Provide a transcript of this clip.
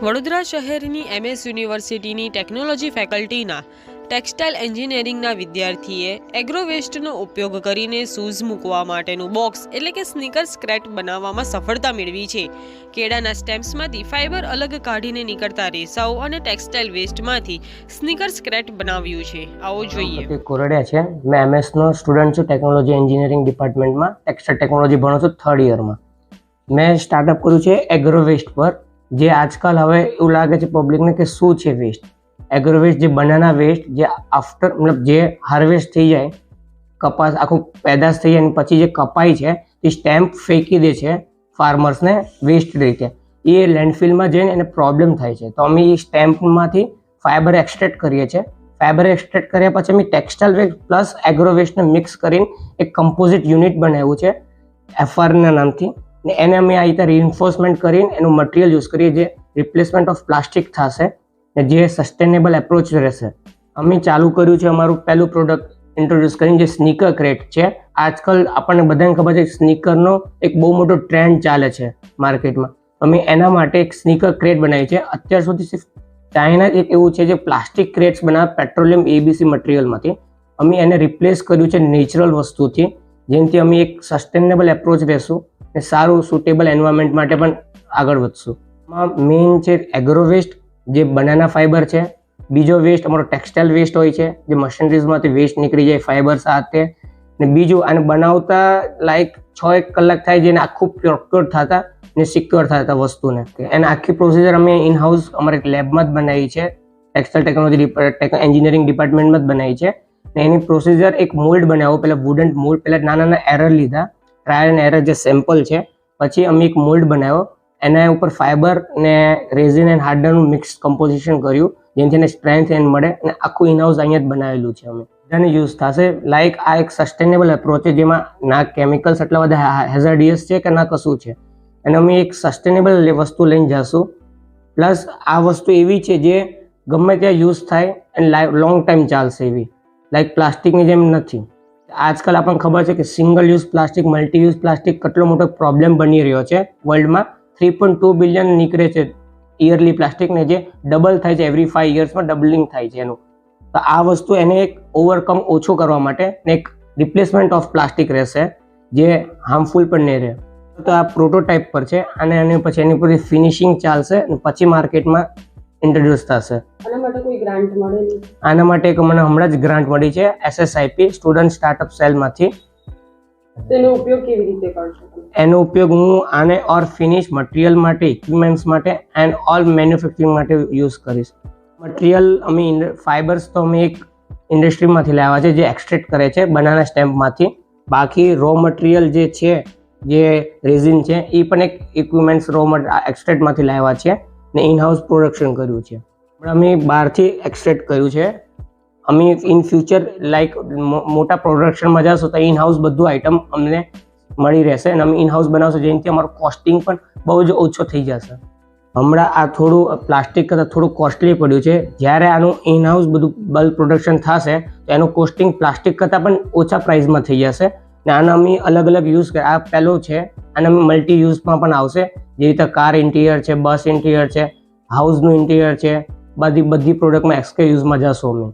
વડોદરા શહેરની MS યુનિવર્સિટીની technology ફેકલ્ટીના textile એન્જિનિયરિંગના વિદ્યાર્થીએ એગ્રોવેસ્ટનો ઉપયોગ કરીને શૂઝ મૂકવા માટેનું બોક્સ એટલે કે સ્નીકર સ્ક્રેટ બનાવવામાં સફળતા મેળવી છે. કેળાના સ્ટેમ્સમાંથી ફાઇબર અલગ કાઢીને નીકળતા રેસાઓ અને ટેક્સટાઇલ વેસ્ટમાંથી સ્નીકર સ્ક્રેટ બનાવ્યું છે. આવો જોઈએ. કોરડિયા છે. મેં MS નો સ્ટુડન્ટ છું. ટેકનોલોજી એન્જિનિયરિંગ ડિપાર્ટમેન્ટમાં ટેક્સટાઇલ ટેકનોલોજી ભણું છું 3rd યરમાં. મેં સ્ટાર્ટઅપ કર્યું છે એગ્રોવેસ્ટ પર. જે આજકાલ હવે એવું લાગે છે પબ્લિકને કે શું છે વેસ્ટ. એગ્રોવેસ્ટ જે બનાના વેસ્ટ જે આફ્ટર મતલબ જે હાર્વેસ્ટ થઈ જાય, કપાસ આખું પેદાશ થઈ જાય અને પછી જે કપાય છે એ સ્ટેમ્પ ફેંકી દે છે ફાર્મર્સને વેસ્ટ રીતે. એ લેન્ડફિલમાં જઈને એને પ્રોબ્લેમ થાય છે. તો અમે એ સ્ટેમ્પમાંથી ફાઇબર એક્સટ્રેક્ટ કરીએ છીએ. ફાઇબર એક્સટ્રેક્ટ કર્યા પછી અમે ટેક્સટાઇલ વેસ્ટ પ્લસ એગ્રોવેસ્ટને મિક્સ કરીને એક કમ્પોઝિટ યુનિટ બનાવ્યું છે FRના નામથી. ને એને અમે આ રીતે રિઇન્ફોર્સમેન્ટ કરીને એનું મટીરિયલ યુઝ કરીએ જે રિપ્લેસમેન્ટ ઓફ પ્લાસ્ટિક થશે ને જે સસ્ટેનેબલ એપ્રોચ રહેશે. અમે ચાલુ કર્યું છે અમારું પહેલું પ્રોડક્ટ ઇન્ટ્રોડ્યુસ કરીને જે સ્નીકર ક્રેટ છે. આજકાલ આપણને બધાને ખબર છે સ્નીકરનો એક બહુ મોટો ટ્રેન્ડ ચાલે છે માર્કેટમાં. અમે એના માટે એક સ્નીકર ક્રેટ બનાવી છે. અત્યાર સુધી સિર્ફ ચાઇના એક એવું છે જે પ્લાસ્ટિક ક્રેટ્સ બનાવે પેટ્રોલિયમ ABC મટીરિયલમાંથી. અમે એને રિપ્લેસ કર્યું છે નેચરલ વસ્તુથી, જેનાથી અમે એક સસ્ટેનેબલ એપ્રોચ રહેશું ને સારું સુટેબલ એન્વાયરમેન્ટ માટે પણ આગળ વધશું. મેઇન છે એગ્રોવેસ્ટ જે બનાના ફાઇબર છે. બીજો વેસ્ટ અમારો ટેક્સટાઇલ વેસ્ટ હોય છે જે મશીનરીઝમાંથી વેસ્ટ નીકળી જાય ફાઇબર સાથે. ને બીજું આને બનાવતા લાઈક 6-1 કલાક થાય જેને આખું પ્યોર થતા ને સિક્યોર થતા વસ્તુને. એને આખી પ્રોસિજર અમે ઇન હાઉસ અમારે લેબમાં જ બનાવી છે. ટેક્સટાઇલ ટેકનોલોજી એન્જિનિયરિંગ ડિપાર્ટમેન્ટમાં જ બનાવી છે. ને એની પ્રોસિજર એક મોલ્ડ બનાવ્યો. પહેલાં વુડન મોલ્ડ, પહેલાં નાના એરર લીધા, ટ્રાયલ એન્ડ એરર જે સેમ્પલ છે. પછી અમે એક મોલ્ડ બનાવ્યો, એના ઉપર ફાઇબર ને રેઝિન એન્ડ હાર્ડનરનું મિક્સ કમ્પોઝિશન કર્યું જેનાથી એને સ્ટ્રેન્થ એન્ડ મળે. અને આખું ઇનહાઉસ અહીંયા જ બનાવેલું છે અમે. બધાને યુઝ થશે. લાઈક આ એક સસ્ટેનેબલ એપ્રોચ છે જેમાં ના કેમિકલ્સ એટલા બધા હેઝાર્ડિયસ છે કે ના કશું છે. અને અમે એક સસ્ટેનેબલ વસ્તુ લઈને જઈશું. પ્લસ આ વસ્તુ એવી છે જે ગમે ત્યાં યુઝ થાય અને લોંગ ટાઈમ ચાલશે એવી. લાઈક પ્લાસ્ટિકની જેમ નથી. આજકાલ આપણને ખબર છે કે single use plastic, multi use plastic કેટલો મોટો પ્રોબ્લેમ બની રહ્યો છે વર્લ્ડમાં. 3.2 બિલિયન નીકળે છે યરલી પ્લાસ્ટિકને, જે ડબલ થાય છે એવરી 5 યર્સમાં ડબલિંગ થાય છે એનું. તો આ વસ્તુ એને એક ઓવરકમ ઓછું કરવા માટે ને એક રિપ્લેસમેન્ટ ઓફ પ્લાસ્ટિક રહેશે જે હાર્મફુલ પણ નહીં રહે. તો આ પ્રોટોટાઇપ પર છે અને પછી એની પર ફિનિશિંગ ચાલશે અને પછી માર્કેટમાં ઇન્ટ્રોડ્યુસ થશે. આના માટે કોઈ ગ્રાન્ટ મળેલી? આના માટે મને હમણાં જ ગ્રાન્ટ મળી છે SSIP સ્ટુડન્ટ સ્ટાર્ટઅપ સેલમાંથી. તેનો ઉપયોગ કેવી રીતે કરશો? એનો ઉપયોગ હું આને ઓર ફિનિશ મટીરિયલ માટે, ઇક્વિપમેન્ટ્સ માટે એન્ડ ઓલ મેન્યુફેક્ચરિંગ માટે યુઝ કરીશ. મટીરિયલ અમે ફાઇબર્સ તો અમે એક ઇન્ડસ્ટ્રીમાંથી લાવ્યા છે જે એક્સટ્રેક્ટ કરે છે બનાના સ્ટેમ્પમાંથી. બાકી રો મટીરિયલ જે છે જે રેઝિન છે એ પણ એક ઇક્વિપમેન્ટ્સ એક્સટ્રેક્ટમાંથી લાવ્યા છે ને ઇનહાઉસ પ્રોડક્શન કર્યું છે. પણ અમે બહારથી એક્સટ્રેક્ટ કર્યું છે. અમે ઇન ફ્યુચર લાઈક મોટા પ્રોડક્શનમાં જશો તો ઇનહાઉસ બધું આઇટમ અમને મળી રહેશે અને અમે ઇનહાઉસ બનાવશું જેનાથી અમારું કોસ્ટિંગ પણ બહુ જ ઓછો થઈ જશે. હમણાં આ થોડું પ્લાસ્ટિક કરતાં થોડું કોસ્ટલી પડ્યું છે. જ્યારે આનું ઇનહાઉસ બધું બલ્ક પ્રોડક્શન થશે તો એનું કોસ્ટિંગ પ્લાસ્ટિક કરતાં પણ ઓછા પ્રાઇસમાં થઈ જશે. ને આને અમે અલગ અલગ યુઝ કરીએ. આ પહેલો છે અને અમે મલ્ટી યુઝમાં પણ આવશે. જે રીતે કાર ઇન્ટિરિયર છે, બસ ઇન્ટિરિયર છે, હાઉસનું ઇન્ટિરિયર છે, બધી પ્રોડક્ટમાં એક્સકે યુઝમાં જશો અમે.